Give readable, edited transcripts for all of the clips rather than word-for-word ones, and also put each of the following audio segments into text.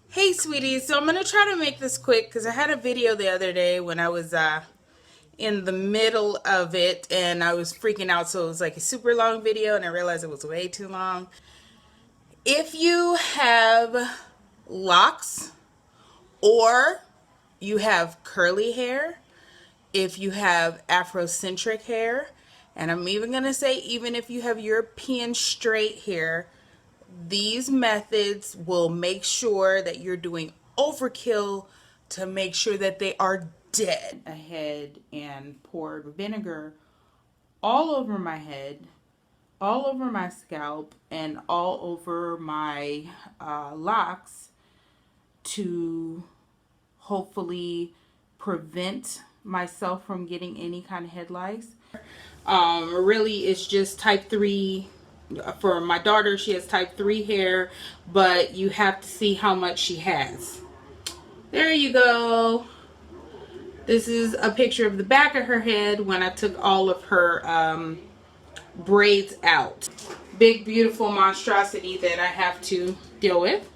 Hey sweeties, so I'm going to try to make this quick because I had a video the other day when I was in the middle of it and I was freaking out, so it was like a super long video and I realized it was way too long. If you have locks or you have curly hair, if you have Afrocentric hair, and I'm even going to say even if you have European straight hair, these methods will make sure that you're doing overkill to make sure that they are dead. Ahead and poured vinegar all over my head, all over my scalp, and all over my locks to hopefully prevent myself from getting any kind of head lice. Really, it's just type 3. For my daughter, she has type 3 hair, but you have to see how much she has. There you go. This is a picture of the back of her head when I took all of her braids out. Big, beautiful monstrosity that I have to deal with.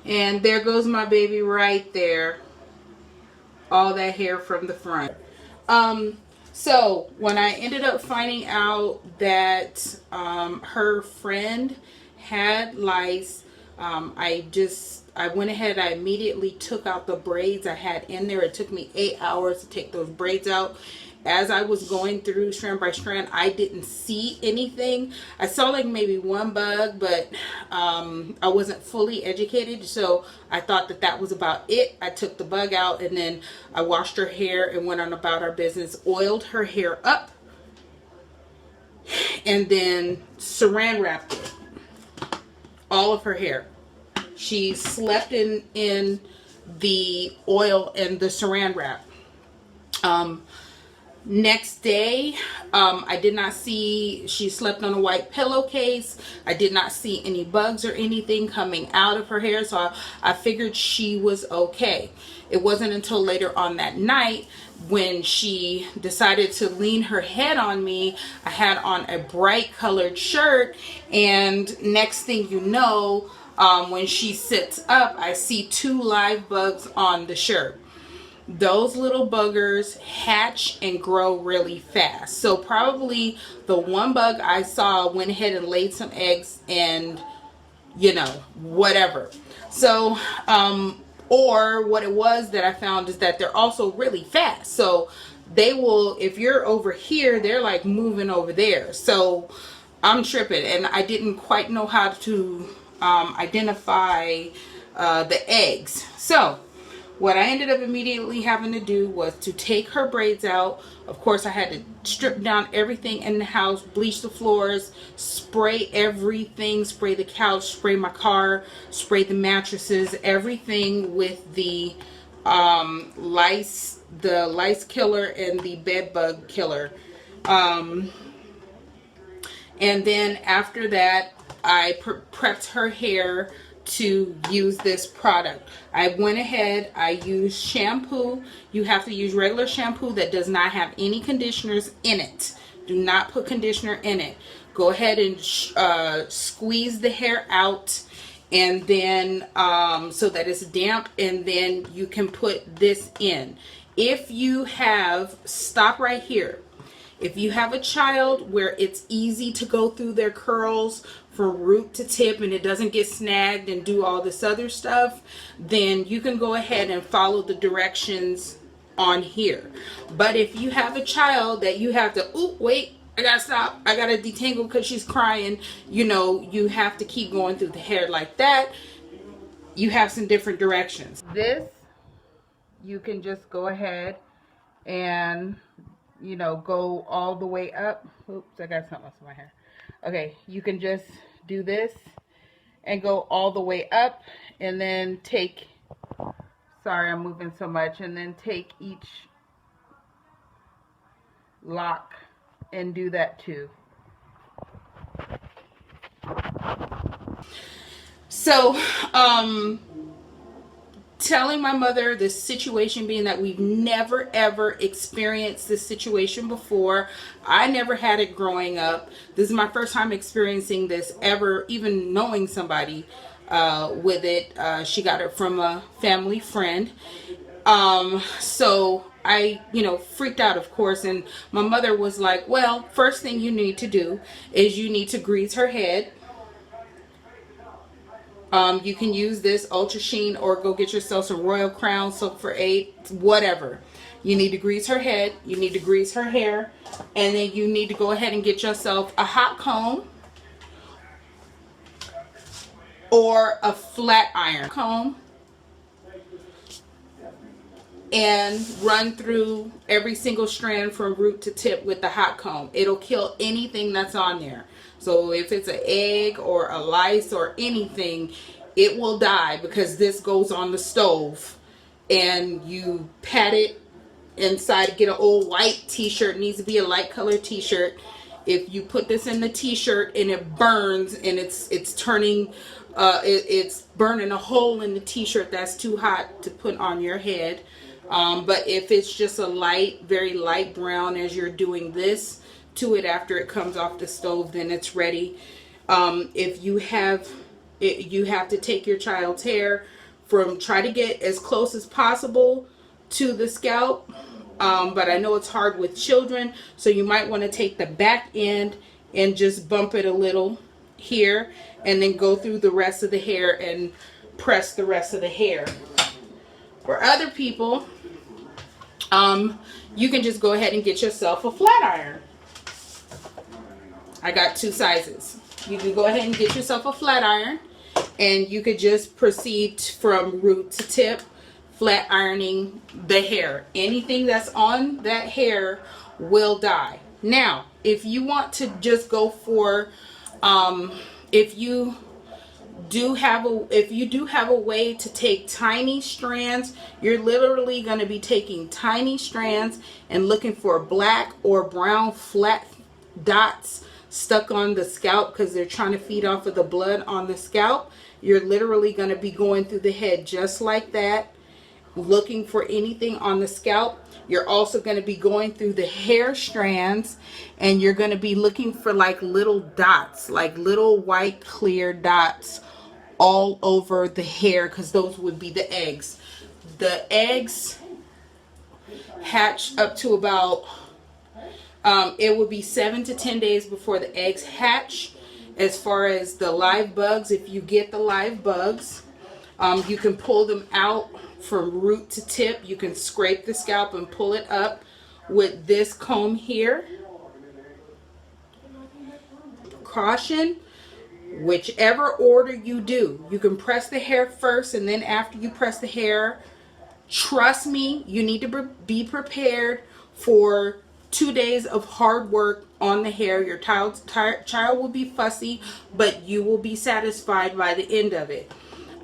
And there goes my baby right there. All that hair from the front. So when I ended up finding out that her friend had lice, I went ahead, I immediately took out the braids I had in there. It took me 8 hours to take those braids out. As I was going through strand by strand, I didn't see anything. I saw like maybe one bug, but I wasn't fully educated, so I thought that that was about it. I took the bug out and then I washed her hair and went on about our business, oiled her hair up, and then saran wrapped it, all of her hair. She slept in the oil and the saran wrap. Next day, I did not see, she slept on a white pillowcase. I did not see any bugs or anything coming out of her hair, so I figured she was okay. It wasn't until later on that night when she decided to lean her head on me. I had on a bright colored shirt, and next thing you know, when she sits up, I see 2 live bugs on the shirt. Those little buggers hatch and grow really fast. So probably the one bug I saw went ahead and laid some eggs and, you know, whatever. So, or what it was that I found is that they're also really fast. So they will, if you're over here, they're like moving over there. So I'm tripping, and I didn't quite know how to identify the eggs. So what I ended up immediately having to do was to take her braids out. Of course, I had to strip down everything in the house, bleach the floors, spray everything, spray the couch, spray my car, spray the mattresses, everything with the lice killer and the bed bug killer. And then after that, I prepped her hair to use this product. I went ahead, I used shampoo. You have to use regular shampoo that does not have any conditioners in it. Do not put conditioner in it. Go ahead and squeeze the hair out, and then so that it's damp, and then you can put this in. If you have, stop right here. If you have a child where it's easy to go through their curls from root to tip and it doesn't get snagged and do all this other stuff, then you can go ahead and follow the directions on here. But if you have a child that you have to, oh wait, I gotta stop, I gotta detangle because she's crying, you know, you have to keep going through the hair like that, you have some different directions. This, you can just go ahead and, you know, go all the way up. Oops, I got something else in my hair. Okay, you can just do this and go all the way up, and then take, sorry I'm moving so much, and then take each lock and do that too. So, telling my mother this situation, being that we've never ever experienced this situation before. I never had it growing up. This is my first time experiencing this ever, even knowing somebody with it. She got it from a family friend. So I, freaked out, of course, and my mother was like, well, first thing you need to do is you need to grease her head. You can use this Ultra Sheen or go get yourself some Royal Crown Soap for 8, whatever. You need to grease her head, you need to grease her hair, and then you need to go ahead and get yourself a hot comb or a flat iron comb and run through every single strand from root to tip with the hot comb. It'll kill anything that's on there. So if it's an egg or a lice or anything, it will die, because this goes on the stove. And you pat it inside. Get an old white t-shirt. It needs to be a light colored t-shirt. If you put this in the t-shirt and it burns and it's turning, it's burning a hole in the t-shirt, that's too hot to put on your head. But if it's just a light, very light brown as you're doing this to it after it comes off the stove, then it's ready. If you have to take your child's hair try to get as close as possible to the scalp. But I know it's hard with children, so you might want to take the back end and just bump it a little here, and then go through the rest of the hair and press the rest of the hair. For other people, you can just go ahead and get yourself a flat iron. I got 2 sizes. You can go ahead and get yourself a flat iron, and you could just proceed from root to tip, flat ironing the hair. Anything that's on that hair will die. Now, if you want to just go for, if you do have a way to take tiny strands, you're literally going to be taking tiny strands and looking for black or brown flat dots stuck on the scalp, because they're trying to feed off of the blood on the scalp. You're literally going to be going through the head just like that, looking for anything on the scalp. You're also going to be going through the hair strands, and you're going to be looking for like little dots, like little white clear dots all over the hair, because those would be the eggs. The eggs hatch up to about it would be 7 to 10 days before the eggs hatch. As far as the live bugs, if you get the live bugs, you can pull them out from root to tip. You can scrape the scalp and pull it up with this comb here. Caution, whichever order you do, you can press the hair first, and then after you press the hair, trust me, you need to be prepared for 2 days of hard work on the hair. Your child will be fussy, but you will be satisfied by the end of it.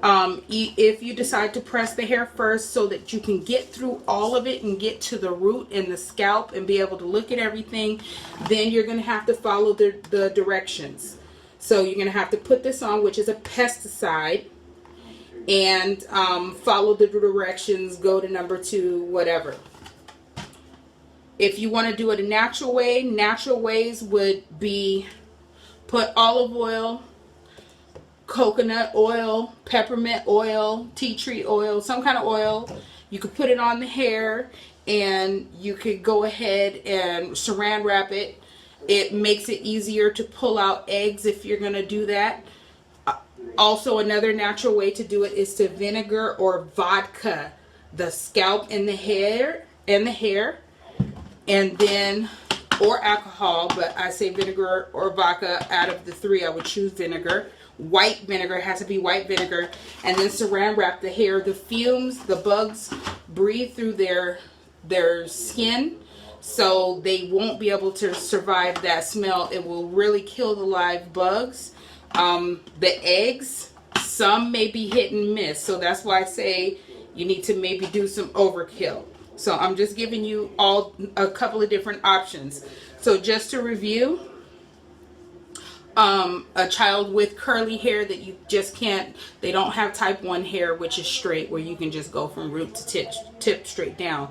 If you decide to press the hair first so that you can get through all of it and get to the root and the scalp and be able to look at everything, then you're going to have to follow the directions. So you're going to have to put this on, which is a pesticide, and follow the directions, go to number 2, whatever. If you want to do it a natural way, natural ways would be put olive oil, coconut oil, peppermint oil, tea tree oil, some kind of oil. You could put it on the hair, and you could go ahead and saran wrap it. It makes it easier to pull out eggs if you're going to do that. Also, another natural way to do it is to vinegar or vodka the scalp and the hair, and then, or alcohol, but I say vinegar or vodka. Out of the 3, I would choose vinegar. White vinegar, has to be white vinegar. And then saran wrap the hair. The fumes, the bugs breathe through their skin, so they won't be able to survive that smell. It will really kill the live bugs. The eggs, some may be hit and miss, so that's why I say you need to maybe do some overkill. So I'm just giving you all a couple of different options. So just to review, a child with curly hair that you just can't, they don't have type 1 hair, which is straight, where you can just go from root to tip straight down.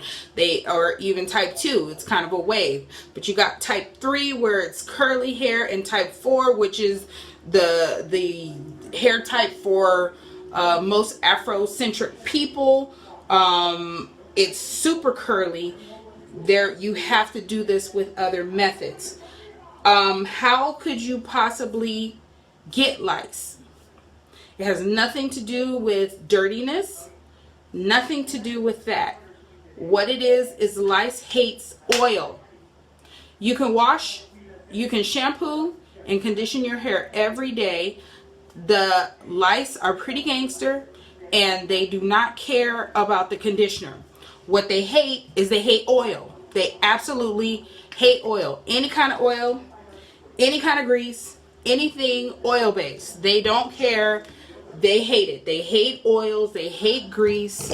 Or even type 2, it's kind of a wave. But you got type 3 where it's curly hair, and type 4, which is hair type for most Afrocentric people. It's super curly. There, you have to do this with other methods. How could you possibly get lice? It has nothing to do with dirtiness, nothing to do with that. What it is lice hates oil. You can wash, you can shampoo and condition your hair every day. The lice are pretty gangster and they do not care about the conditioner. What they hate is they hate oil. They absolutely hate oil. Any kind of oil, any kind of grease, anything oil based. They don't care. They hate it. They hate oils. They hate grease.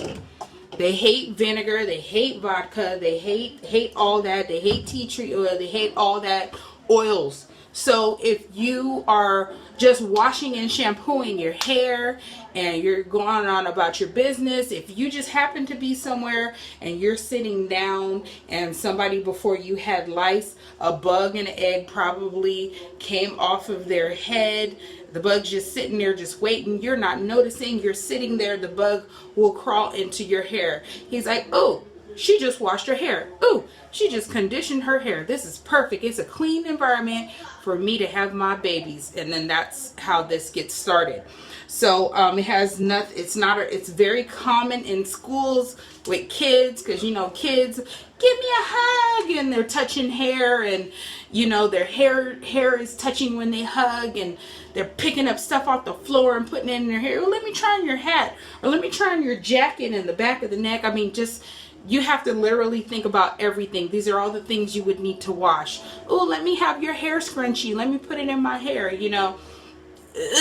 They hate vinegar. They hate vodka. They hate all that. They hate tea tree oil. They hate all that oils. So if you are just washing and shampooing your hair and you're going on about your business, if you just happen to be somewhere and you're sitting down and somebody before you had lice, a bug and an egg probably came off of their head. The bug's just sitting there just waiting. You're not noticing. You're sitting there. The bug will crawl into your hair. He's like, oh, she just washed her hair. Ooh, she just conditioned her hair. This is perfect. It's a clean environment for me to have my babies. And then that's how this gets started. So it has nothing. It's very common in schools with kids, because you know, kids, give me a hug, and they're touching hair, and you know, their hair is touching when they hug, and they're picking up stuff off the floor and putting it in their hair. Oh, let me try on your hat, or let me try on your jacket and the back of the neck. I mean, just, you have to literally think about everything. These are all the things you would need to wash. Oh, let me have your hair scrunchie. Let me put it in my hair, you know.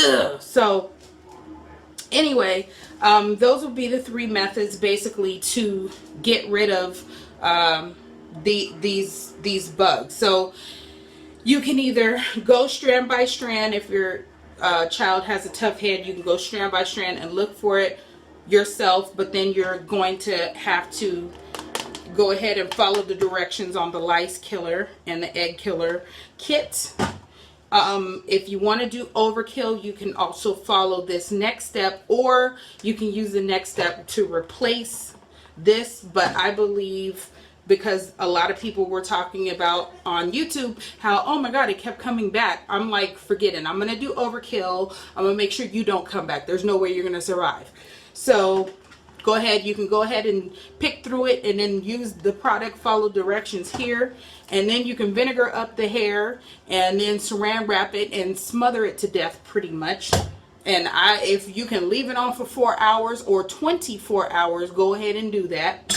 Ugh. So anyway, those would be the three methods basically to get rid of these bugs. So you can either go strand by strand. If your child has a tough head, you can go strand by strand and look for it yourself, but then you're going to have to go ahead and follow the directions on the lice killer and the egg killer kit. If you want to do overkill, you can also follow this next step, or you can use the next step to replace this. But I believe, because a lot of people were talking about on YouTube how, oh my god, it kept coming back, I'm like, forget it. I'm going to do overkill. I'm going to make sure you don't come back. There's no way you're going to survive. So go ahead, you can go ahead and pick through it and then use the product, follow directions here, and then you can vinegar up the hair and then saran wrap it and smother it to death pretty much. And if you can leave it on for 4 hours or 24 hours, go ahead and do that.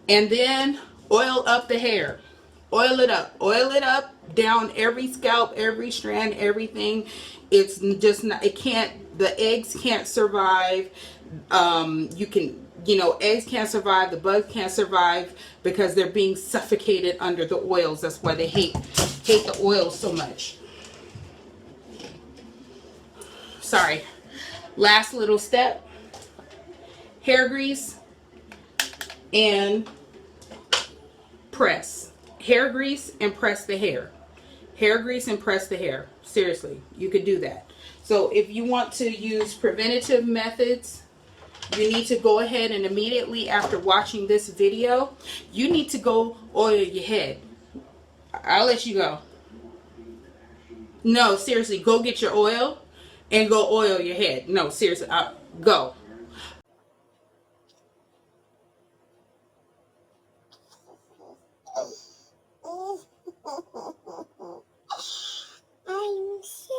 And then oil up the hair. Oil it up down every scalp, every strand, everything. It's just not, it can't, the eggs can't survive. Eggs can't survive, the bugs can't survive, because they're being suffocated under the oils. That's why they hate the oils so much. Sorry. Last little step. Hair grease and press. Hair grease and press the hair. Hair grease and press the hair. Seriously, you could do that. So if you want to use preventative methods, you need to go ahead and immediately after watching this video, you need to go oil your head. I'll let you go. No, seriously, go get your oil and go oil your head. No, seriously, go. I'm sick.